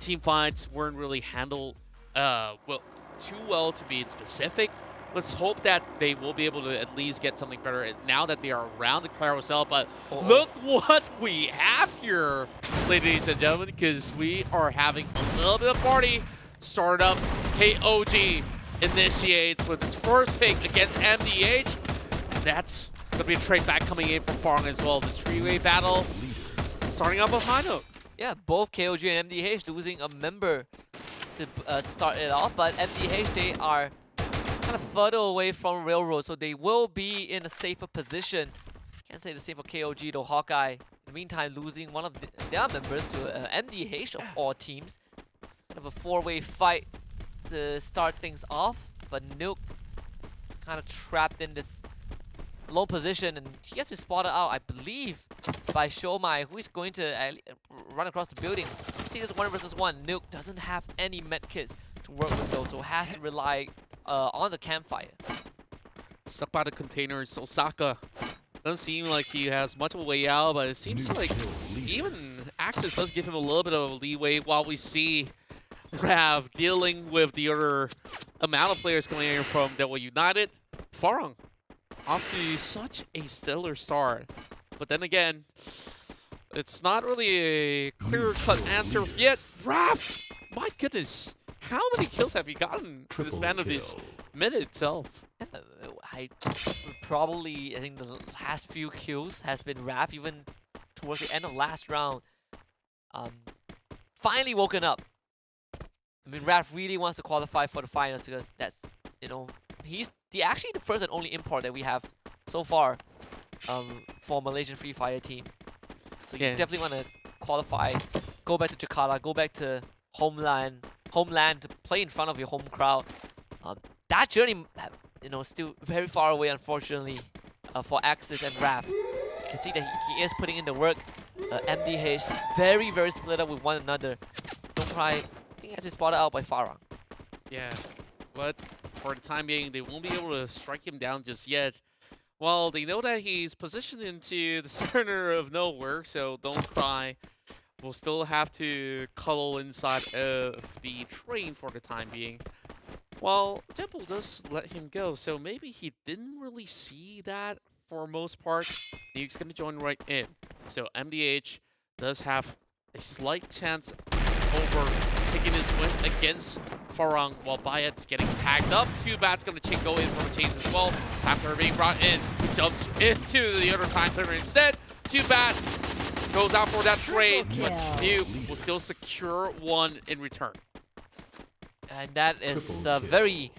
team fights weren't really handled well too well to be specific. Let's hope that they will be able to at least get something better now that they are around the carousel. But look what we have here, ladies and gentlemen, because we are having a little bit of party. Start up, KOG initiates with his first pick against MDH. And that's going to be a trade back coming in from Farang as well. This three-way battle starting off with high note. Yeah, both KOG and MDH losing a member to start it off, but MDH, they are kind of further away from Railroad, so they will be in a safer position. Can't say the same for KOG though. Hawkeye, in the meantime, losing one of their members to MDH of all teams. Kind of a four-way fight to start things off, but Nuke is kind of trapped in this low position, and he gets spotted out, I believe, by Shomai, who is going to run across the building. See this 1 versus 1. Nuke doesn't have any medkits to work with though, so has to rely on the campfire. Stuck by the containers, Osaka doesn't seem like he has much of a way out, but it seems like even Axis does give him a little bit of a leeway while we see Rav dealing with the other amount of players coming in from Devil United. Farang off to such a stellar start. But then again, it's not really a clear-cut answer yet. Rav! My goodness! How many kills have you gotten in the span of this minute itself? I think the last few kills has been Raph, even towards the end of last round. Finally woken up. I mean, Raph really wants to qualify for the finals because that's, you know, he's actually the first and only import that we have so far for Malaysian Free Fire team. So you definitely want to qualify, go back to Jakarta, go back to homeland to play in front of your home crowd. That journey, you know, still very far away, unfortunately, for Axis and Raph. You can see that he is putting in the work. MDH very, very split up with one another. Don't cry. I think he has been spotted out by Farang. Yeah, but for the time being, they won't be able to strike him down just yet. Well, they know that he's positioned into the center of nowhere, so don't cry. We'll still have to cuddle inside of the train for the time being. Well, Temple does let him go, so maybe he didn't really see that for most part. Nuke's going to join right in. So MDH does have a slight chance over taking his win against Farang while Bayat's getting tagged up. Two Bat's going to go in for a chase as well. After being brought in, he jumps into the other time turner instead. Two Bat goes out for that trade, but Nuke will still secure one in return. And that is a very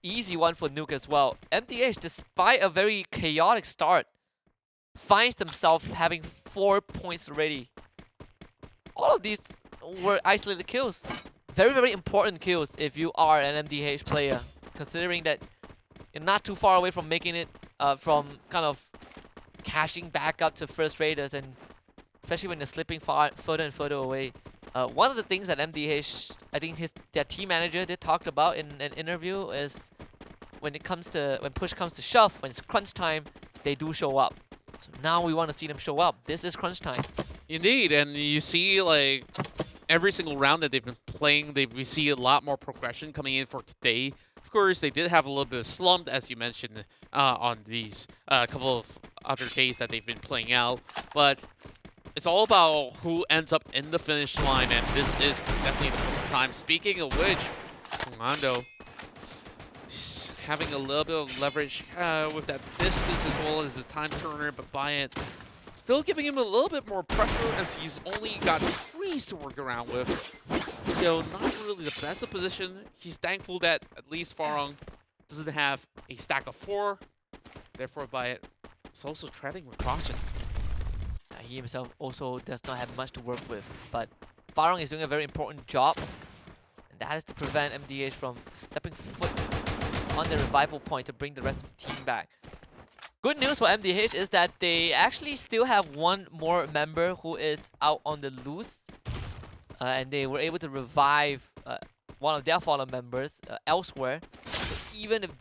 easy one for Nuke as well. MDH, despite a very chaotic start, finds themselves having 4 points already. All of these were isolated kills. Very, very important kills if you are an MDH player, considering that you're not too far away from making it, from kind of cashing back up to first raiders, and especially when you're slipping further and further away. One of the things that MDH, I think their team manager did talk about in an interview is when push comes to shove, when it's crunch time, they do show up. So now we want to see them show up. This is crunch time. Indeed, and you see like every single round that they've been playing, we see a lot more progression coming in for today. Of course, they did have a little bit of slump, as you mentioned, on these couple of other days that they've been playing out, but it's all about who ends up in the finish line, and this is definitely the perfect time. Speaking of which, Mando is having a little bit of leverage with that distance as well as the time turner, but Bayat still giving him a little bit more pressure as he's only got trees to work around with. So not really the best of position. He's thankful that at least Farang doesn't have a stack of 4. Therefore, Bayat is also treading with caution. He himself also does not have much to work with, but Farang is doing a very important job, and that is to prevent MDH from stepping foot on the revival point to bring the rest of the team back. Good news for MDH is that they actually still have one more member who is out on the loose, and they were able to revive one of their fallen members elsewhere. So even if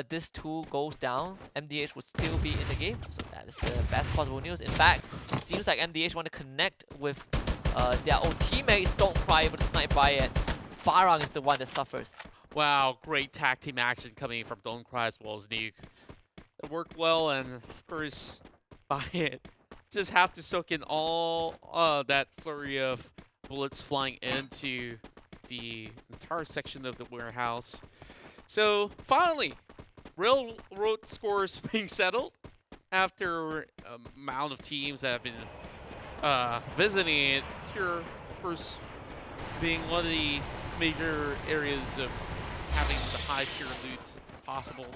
this 2 goes down, MDH would still be in the game. So that is the best possible news. In fact, it seems like MDH want to connect with their own teammates. Don't cry able to snipe by it. Farang is the one that suffers. Wow, great tag team action coming from Don't Cry as well as Nuke. It worked well, and of course, by it, just have to soak in all that flurry of bullets flying into the entire section of the warehouse. So finally, railroad scores being settled after an amount of teams that have been visiting it. Here, of course, being one of the major areas of having the high tier loot possible.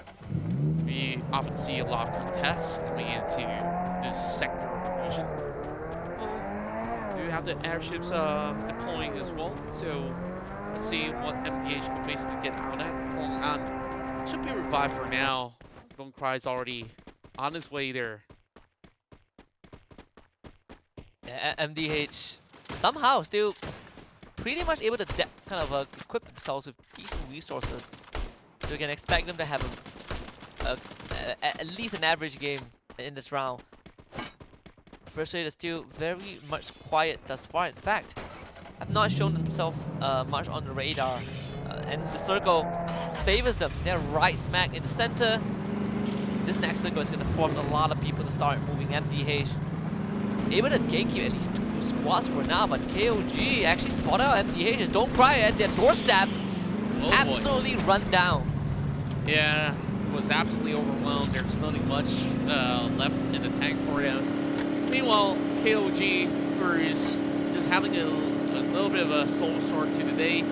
We often see a lot of contests coming into this sector of the region. Do have the airships deploying as well, so let's see what MDH can basically get out of that. Hold on. Should be revived for now. Don't Cry's already on his way there. Yeah, MDH somehow still pretty much able to kind of equip themselves with decent resources. So we can expect them to have at least an average game in this round. First Aid is still very much quiet thus far. In fact, have not shown themselves much on the radar. And the circle favors them. They're right smack in the center. This next circle is going to force a lot of people to start moving. MDH able to gatekeep at least 2 squads for now, but KOG actually spot out MDH. Just Don't Cry at their doorstep. Oh Absolutely boy. Run down. Yeah, was absolutely overwhelmed. There's nothing much left in the tank for him. Meanwhile, KOG is just having a little bit of a slow start to the day.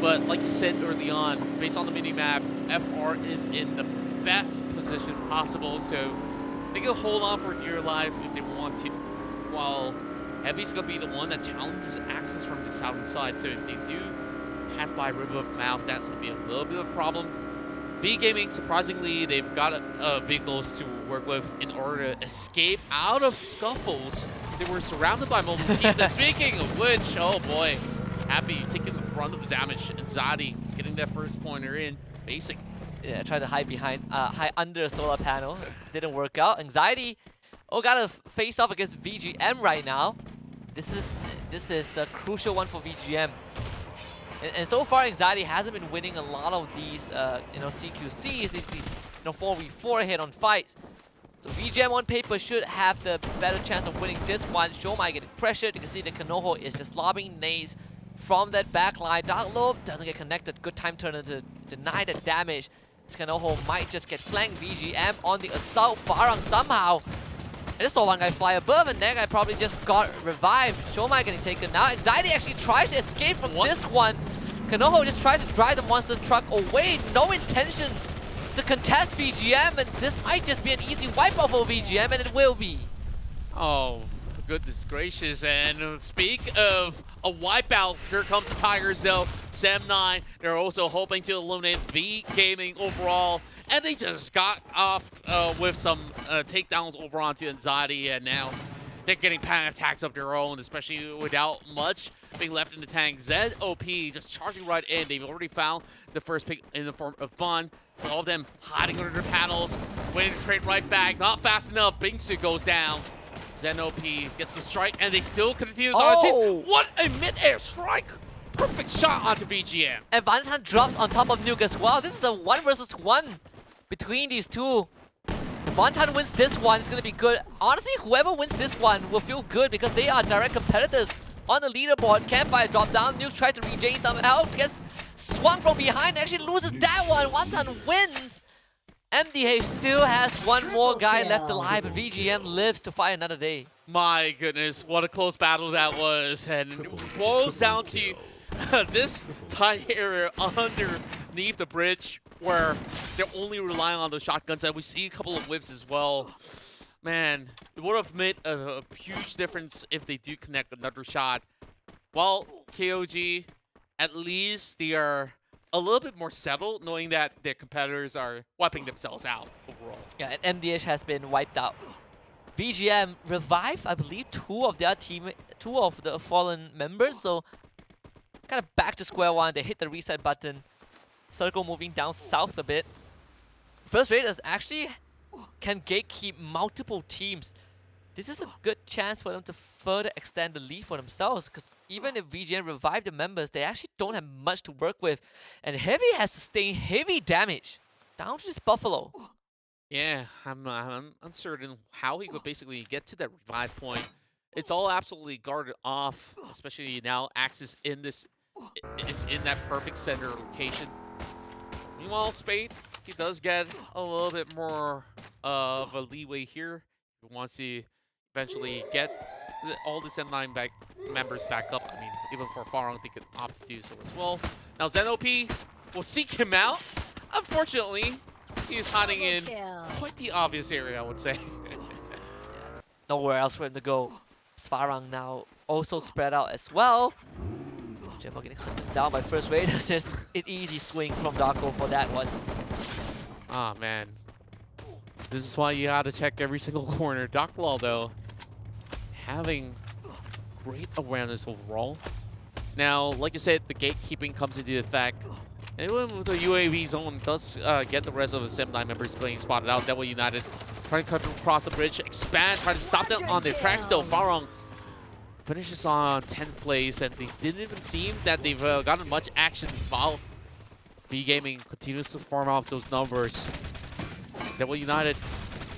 But like you said early on, based on the minimap, FR is in the best position possible. So they can hold on for dear life if they want to. While Heavy's going to be the one that challenges access from the southern side. So if they do pass by River of Mouth, that will be a little bit of a problem. B Gaming, surprisingly, they've got vehicles to work with in order to escape out of scuffles. They were surrounded by multiple teams. And speaking of which, oh boy, Happy taking the brunt of the damage. And Zadi getting that first pointer in. Basic. Yeah, tried to hide under a solar panel. Didn't work out. Anxiety, gotta face off against VGM right now. This is a crucial one for VGM. And so far, Anxiety hasn't been winning a lot of these, CQCs, these 4v4 head-on fights. So VGM on paper should have the better chance of winning this one. Shomai getting pressured. You can see that Kanoho is just lobbing nades from that backline. Dark Lobe doesn't get connected. Good time turner to deny the damage. This Kanoho might just get flanked. VGM on the assault. Farang somehow. I just saw one guy fly above, and that guy probably just got revived. Shomai getting taken now. Anxiety actually tries to escape from this one. Kanoho just tries to drive the monster's truck away. No intention to contest VGM, and this might just be an easy wipeout for VGM, and it will be. Oh, goodness gracious. And speak of a wipeout, here comes the Tigers though. Sem9, they're also hoping to eliminate V Gaming overall. And they just got off with some takedowns over onto Anxiety, and now they're getting panic attacks of their own, especially without much being left in the tank. ZOP just charging right in. They've already found the first pick in the form of Bun. All of them hiding under their panels, waiting to trade right back. Not fast enough. Bingsu goes down. ZOP gets the strike, and they still continue on chase. What a mid-air strike! Perfect shot onto VGM. And Vantan drops on top of Nuke as well. This is a 1 versus 1 between these two. If Vantan wins this one, it's going to be good. Honestly, whoever wins this one will feel good because they are direct competitors on the leaderboard. Campfire drop down. Nuke tries to regain some health. Gets swung from behind. Actually loses that one. Vantan wins. MDH still has one more guy left alive, but VGM lives to fight another day. My goodness, what a close battle that was. And it boils down to this tight area underneath the bridge where they're only relying on the shotguns, and we see a couple of whips as well. Man, it would have made a huge difference if they do connect another shot. While KOG, at least they are a little bit more settled, knowing that their competitors are wiping themselves out overall. Yeah, and MDH has been wiped out. VGM revived, I believe, two of the fallen members, so kind of back to square one. They hit the reset button. Circle moving down south a bit. First Raiders actually can gatekeep multiple teams. this is a good chance for them to further extend the lead for themselves, because even if VGN revive the members, they actually don't have much to work with. And Heavy has sustained heavy damage down to this Buffalo. Yeah, I'm uncertain how he could basically get to that revive point. It's all absolutely guarded off, especially now Axis is in that perfect center location. Meanwhile, Spade, he does get a little bit more of a leeway here. He wants to eventually get all the Sem9 members back up. I mean, even for Farang, they could opt to do so as well. Now ZenOP will seek him out. Unfortunately, he's hiding in quite the obvious area, I would say. Nowhere else for him to go. Farang now also spread out as well. Jemma getting hunted down by first Raiders. Just an easy swing from Darko for that one. Ah, man. This is why you gotta check every single corner. Darklaw, though, having great awareness overall. Now, like you said, the gatekeeping comes into effect. And even with the UAV zone, does get the rest of the Sem9 members being spotted out. Devil United trying to cut across the bridge, expand, trying to stop them on their tracks, though. Farang finishes on 10th place, and they didn't even seem that they've gotten much action while V-Gaming continues to farm off those numbers. Devil United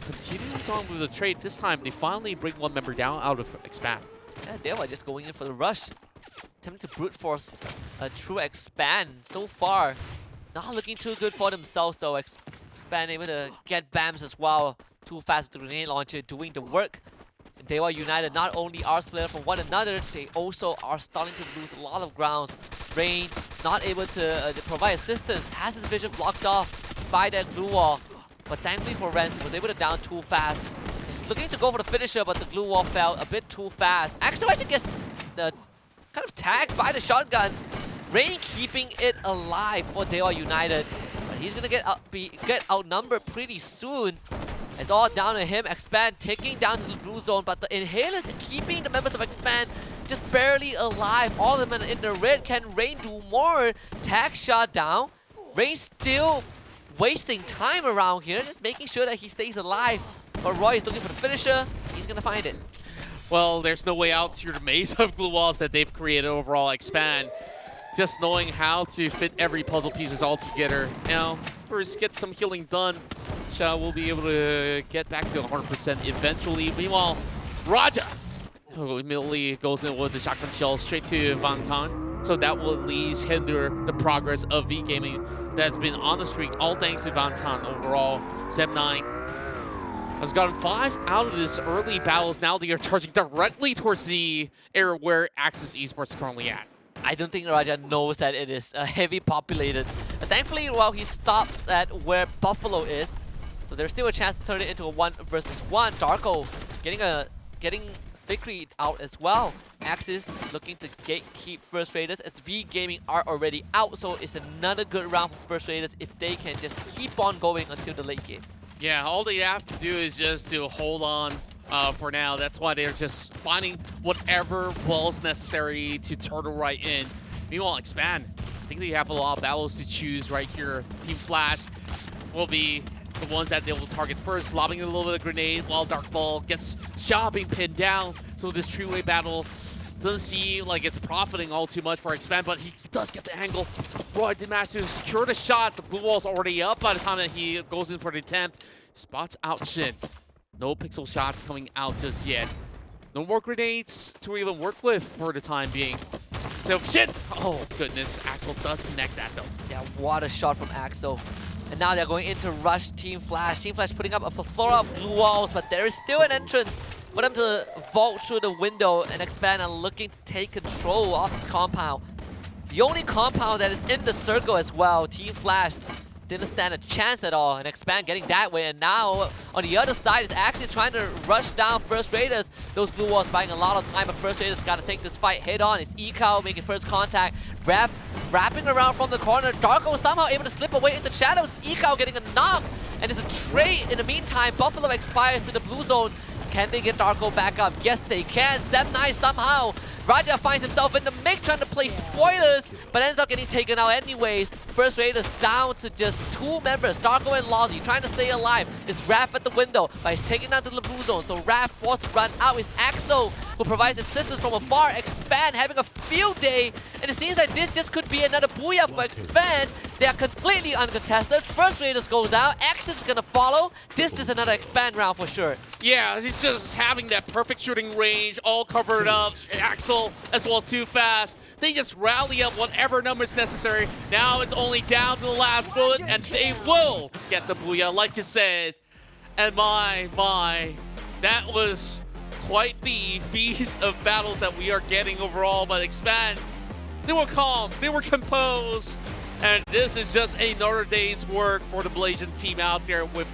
continues on with the trade. This time, they finally bring one member down out of expand. Yeah, Devil just going in for the rush. Attempting to brute force a true expand so far. Not looking too good for themselves though. Expand able to get BAMs as well. Too fast with the grenade launcher doing the work. And Dewa United not only are split from one another, they also are starting to lose a lot of grounds. Rain not able to provide assistance. Has his vision blocked off by that glue wall. But thankfully for Renz, he was able to down too fast. He's looking to go for the finisher, but the glue wall fell a bit too fast. Axel actually gets the kind of tagged by the shotgun. Rain keeping it alive for Dewa United. But he's gonna get outnumbered pretty soon. It's all down to him. Expand taking down to the blue zone, but the inhalers keeping the members of Expand just barely alive. All of them in the red. Can Rain do more? Tag shot down. Rain still wasting time around here, just making sure that he stays alive. But Roy is looking for the finisher. He's gonna find it. Well, there's no way out to the maze of glue walls that they've created overall. Expand, just knowing how to fit every puzzle pieces all together. Now, first get some healing done. We'll be able to get back to 100% eventually. Meanwhile, Raja immediately goes in with the shotgun shell straight to Vantan. So that will at least hinder the progress of V-Gaming that's been on the streak, all thanks to Vantan overall. Sem9 has gotten 5 out of this early battles. Now they are charging directly towards the area where Axis Esports is currently at. I don't think Raja knows that it is heavy populated. Thankfully, while he stops at where Buffalo is, so there's still a chance to turn it into a 1 versus 1. Darko getting victory out as well. Axis looking to gatekeep First Raiders as V-Gaming are already out, so it's another good round for First Raiders if they can just keep on going until the late game. Yeah, all they have to do is just to hold on for now. That's why they're just finding whatever balls necessary to turtle right in. Meanwhile, Expand, I think they have a lot of battles to choose right here. Team Flash will be the ones that they will target first, lobbing a little bit of grenade while Dark Ball gets shot being pinned down. So this three-way battle doesn't seem like it's profiting all too much for Expand, but he does get the angle. Roy did manage to secure the shot. The blue wall's already up by the time that he goes in for the attempt. Spots out Shin. No pixel shots coming out just yet. No more grenades to even work with for the time being. So Shin! Oh goodness, Axel does connect that though. Yeah, what a shot from Axel. And now they're going into rush Team Flash. Team Flash putting up a plethora of blue walls, but there is still an entrance for them to vault through the window and Expand and looking to take control of this compound. The only compound that is in the circle as well. Team Flash didn't stand a chance at all, and Expand getting that way. And now on the other side is actually trying to rush down First Raiders. Those blue walls buying a lot of time, but First Raiders got to take this fight head on. It's Ekao making first contact. Rev wrapping around from the corner. Darko somehow able to slip away in the shadows. It's Ekao getting a knock, and it's a trade in the meantime. Buffalo expires to the blue zone. Can they get Darko back up? Yes, they can. Sem9 somehow Raja finds himself in the mix trying to play spoilers, but ends up getting taken out anyways. First Raiders down to just 2 members, Darko and Lozzy, trying to stay alive. It's Raph at the window, but he's taken down to the blue zone, so Raph forced to run out. Is Axel, who provides assistance from afar. Expand having a field day, and it seems like this just could be another booyah for Expand. They are completely uncontested. First Raiders go down, Exit's gonna follow. This is another Expand round for sure. Yeah, he's just having that perfect shooting range, all covered up. Axel, as well as Too Fast. They just rally up whatever numbers necessary. Now it's only down to the last bullet, and they will get the booyah, like you said. And my, that was quite the feast of battles that we are getting overall. But Expand, they were calm, they were composed. And this is just another day's work for the Blasian team out there with